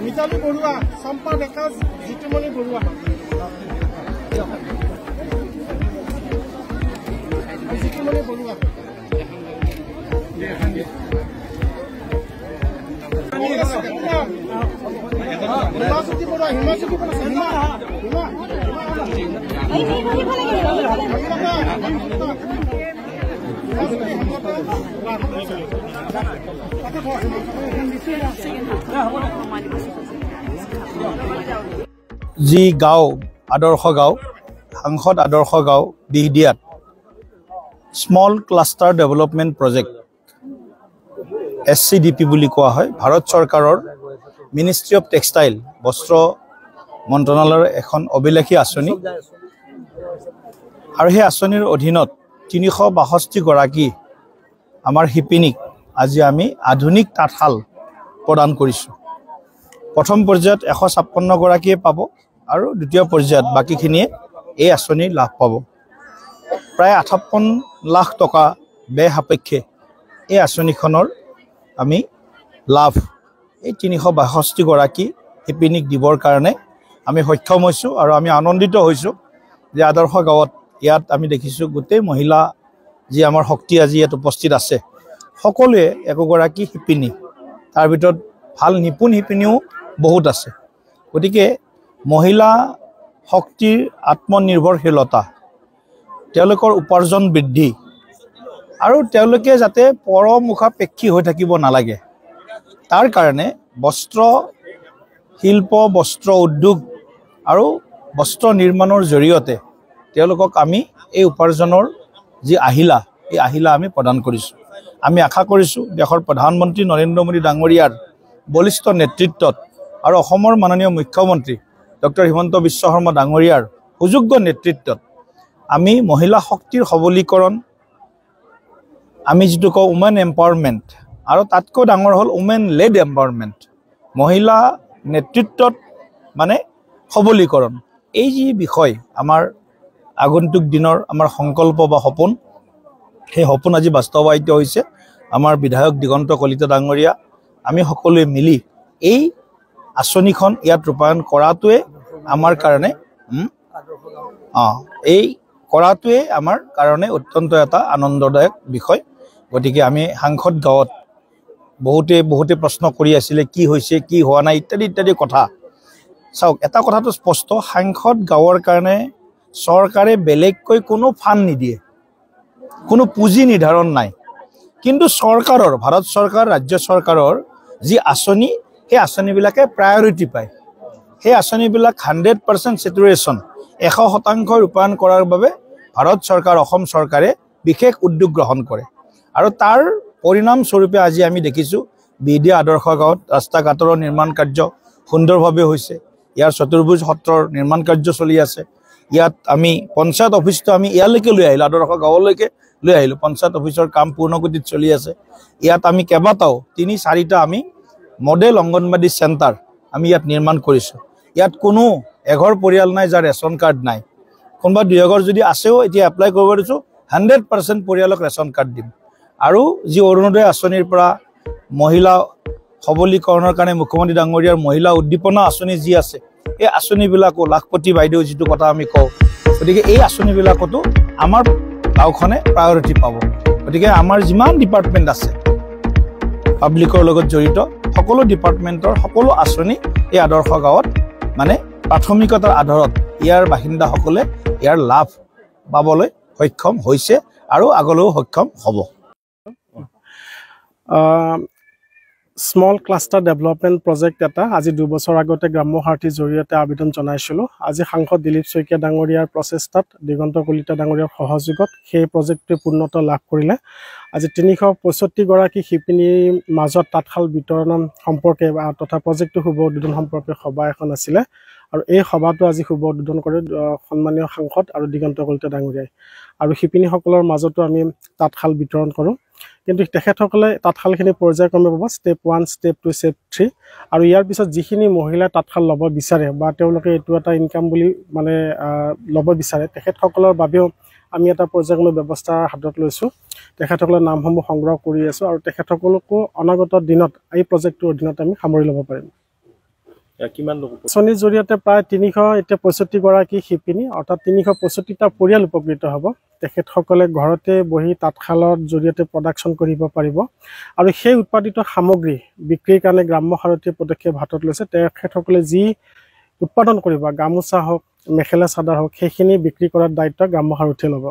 মিতালী বৰুৱা চম্পা ডেকা জিতুমণি বৰুৱা জিতুমণি বৰুৱা হিমাজ্যোতি বৰুৱা হিমাজ্যোতি যি গাঁও আদৰ্শ গাঁও সাংসদ আদৰ্শ গাঁও বিহদিয়াত small cluster development project SCDP বুলি কোৱা হয় ভাৰত চৰকাৰৰ মিনিষ্ট্ৰী অফ টেক্সটাইল বস্ত্ৰ মন্ত্ৰণালয়ৰ এখন অভিলেখী আঁচনি আৰু সেই আঁচনিৰ অধীনত 362 গৰাকী আমাৰ শিপিনীক আজি আমি আধুনিক তাঁতশাল প্ৰদান কৰিছোঁ প্ৰথম পৰ্যায়ত 156 গৰাকীয়ে পাব আৰু দ্বিতীয় পৰ্যায়ত বাকিখিনিয়ে এই আঁচনি লাভ পাব প্ৰায় 58 লাখ টকা ব্যয় সাপেক্ষে এই আঁচনিখনৰ আমি লাভ এই 362 গৰাকী শিপিনীক দিবৰ কাৰণে আমি সক্ষম হৈছোঁ আৰু আমি আনন্দিত হৈছোঁ যে আদৰ্শ গাঁৱত ইয়াত আমি দেখিছোঁ গোটেই মহিলা যি আমাৰ শক্তি আজি ইয়াত উপস্থিত আছে সকলোৱে একগৰাকী শিপিনী তাৰ ভিতৰত ভাল নিপুণ শিপিনীও বহুত আছে গতিকে মহিলা শক্তিৰ আত্মনিৰ্ভৰশীলতা তেওঁলোকৰ উপাৰ্জন বৃদ্ধি আৰু তেওঁলোকে যাতে পৰমুখাপেক্ষী হৈ থাকিব নালাগে তাৰ কাৰণে বস্ত্ৰ শিল্প বস্ত্ৰ উদ্যোগ আৰু বস্ত্ৰ নিৰ্মাণৰ জৰিয়তে তেওঁলোকক আমি এই উপাৰ্জনৰ যি আহিলা এই আহিলা আমি প্ৰদান কৰিছোঁ আমি আশা কৰিছোঁ দেশৰ প্ৰধানমন্ত্ৰী নৰেন্দ্ৰ মোদী ডাঙৰীয়াৰ বলিষ্ঠ নেতৃত্বত আৰু অসমৰ মাননীয় মুখ্যমন্ত্ৰী ডক্টৰ হিমন্ত বিশ্ব শৰ্মা ডাঙৰীয়াৰ সুযোগ্য নেতৃত্বত আমি মহিলা শক্তিৰ সবলীকৰণ আমি যেটো কওঁ উমেন এম্পাৱাৰমেণ্ট আৰু তাতকৈ ডাঙৰ হ'ল উমেন লেড এম্পাৱাৰমেণ্ট মহিলা নেতৃত্বত মানে সবলীকৰণ এই যি বিষয় আমাৰ আগন্তুক দিনৰ আমাৰ সংকল্প বা সপোন সেই সপোন আজি বাস্তৱায়িত হৈছে আমাৰ বিধায়ক দিগন্ত কলিতা ডাঙৰীয়া আমি সকলোৱে মিলি এই আঁচনিখন ইয়াত ৰূপায়ণ কৰাটোৱে আমাৰ কাৰণে এই কৰাটোৱে আমাৰ কাৰণে অত্যন্ত এটা আনন্দদায়ক বিষয় গতিকে আমি সাংসদ গাঁৱত বহুতে প্ৰশ্ন কৰি আছিলে কি হৈছে কি হোৱা নাই ইত্যাদি ইত্যাদি কথা চাওক এটা কথাটো স্পষ্ট সাংসদ গাঁৱৰ কাৰণে চৰকাৰে বেলেগকৈ কোনো ফাণ্ড নিদিয়ে কোনো পুঁজি নিৰ্ধাৰণ নাই কিন্তু চৰকাৰৰ ভাৰত চৰকাৰ ৰাজ্য চৰকাৰৰ যি আঁচনি সেই আঁচনিবিলাকে প্ৰায়ৰিটি পায় সেই আঁচনিবিলাক 100% সেটুৰেশ্যন 100% ৰূপায়ণ কৰাৰ বাবে ভাৰত চৰকাৰ অসম চৰকাৰে বিশেষ উদ্যোগ গ্ৰহণ কৰে আৰু তাৰ পৰিণাম স্বৰূপে আজি আমি দেখিছোঁ বিহদিয়া আদৰ্শ গাঁৱত ৰাস্তা ঘাটৰ নিৰ্মাণ কাৰ্য সুন্দৰভাৱে হৈছে ইয়াৰ চতুৰ্ভুজ সত্ৰৰ নিৰ্মাণ কাৰ্য চলি আছে ইয়াত আমি পঞ্চায়ত অফিচটো আমি ইয়ালৈকে লৈ আহিলোঁ আদৰ্শ গাঁৱলৈকে লৈ আহিলোঁ পঞ্চায়ত অফিচৰ কাম পূৰ্ণগতিত চলি আছে ইয়াত আমি কেইবাটাও 3-4টা আমি মডেল অংগনবাদী চেণ্টাৰ আমি ইয়াত নিৰ্মাণ কৰিছোঁ ইয়াত কোনো এঘৰ পৰিয়াল নাই যাৰ ৰেচন কাৰ্ড নাই কোনোবা দুই এঘৰ যদি আছেও এতিয়া এপ্লাই কৰিব দিছোঁ 100% পৰিয়ালক ৰেচন কাৰ্ড দিম আৰু যি অৰুণোদয় আঁচনিৰ পৰা মহিলা সবলীকৰণৰ কাৰণে মুখ্যমন্ত্ৰী ডাঙৰীয়াৰ মহিলা উদ্দীপনা আঁচনি যি আছে এই আঁচনিবিলাকো লাখপতি বাইদেউ যিটো কথা আমি কওঁ গতিকে এই আঁচনিবিলাকতো আমাৰ গাঁওখনে প্ৰায়ৰিটি পাব গতিকে আমাৰ যিমান ডিপাৰ্টমেণ্ট আছে পাব্লিকৰ লগত জড়িত সকলো ডিপাৰ্টমেণ্টৰ সকলো আঁচনি এই আদৰ্শ গাঁৱত মানে প্ৰাথমিকতাৰ আধাৰত ইয়াৰ বাসিন্দাসকলে ইয়াৰ লাভ পাবলৈ সক্ষম হৈছে আৰু আগলৈও সক্ষম হ'ব স্মল ক্লাষ্টাৰ ডেভেলপমেণ্ট প্ৰজেক্ট এটা আজি 2 বছৰ আগতে গ্ৰাম্য সাৰ্থীৰ জৰিয়তে আবেদন জনাইছিলোঁ আজি সাংসদ দিলীপ শইকীয়া ডাঙৰীয়াৰ প্ৰচেষ্টাত দিগন্ত কলিতা ডাঙৰীয়াৰ সহযোগত সেই প্ৰজেক্টটোৱে পূৰ্ণতা লাভ কৰিলে আজি 365 গৰাকী শিপিনীৰ মাজত তাঁতশাল বিতৰণ সম্পৰ্কে তথা প্ৰজেক্টটো শুভ উদ্বোধন সম্পৰ্কে সভা এখন আছিলে আৰু এই সভাটো আজি শুভ উদ্বোধন কৰে সন্মানীয় সাংসদ আৰু দিগন্ত কলিতা ডাঙৰীয়াই আৰু শিপিনীসকলৰ মাজতো আমি তাঁতশাল বিতৰণ কৰোঁ কিন্তু তেখেতসকলে তাঁতশালখিনি পৰ্যায়ক্ৰমে পাব, ষ্টেপ 1, ষ্টেপ 2, ষ্টেপ 3। আৰু ইয়াৰ পিছত যিখিনি মহিলাই তাঁতশাল ল'ব বিচাৰে বা তেওঁলোকে এইটো এটা ইনকাম বুলি মানে ল'ব বিচাৰে, তেখেতসকলৰ বাবেও আমি এটা পৰ্যায়ক্ৰমে ব্যৱস্থা হাতত লৈছোঁ। তেখেতসকলৰ নামসমূহ সংগ্ৰহ কৰি আছোঁ আৰু তেখেতসকলকো অনাগত দিনত এই প্ৰজেক্টটোৰ অধীনত আমি সামৰি ল'ব পাৰিম। কিমান লোক আঁচনিৰ জৰিয়তে প্ৰায় 365 গৰাকী শিপিনী অৰ্থাৎ 365টা পৰিয়াল উপকৃত হ'ব। তেখেতসকলে ঘৰতে বহি তাঁতশালৰ জৰিয়তে প্ৰডাকশ্যন কৰিব পাৰিব আৰু সেই উৎপাদিত সামগ্ৰী বিক্ৰীৰ কাৰণে গ্ৰাম্য সাৰথীয়ে পদক্ষেপ হাতত লৈছে। তেখেতসকলে যি উৎপাদন কৰিব, গামোচা হওক, মেখেলা চাদৰ হওক, সেইখিনি বিক্ৰী কৰাৰ দায়িত্ব গ্ৰাম্য সাৰথীয়ে ল'ব।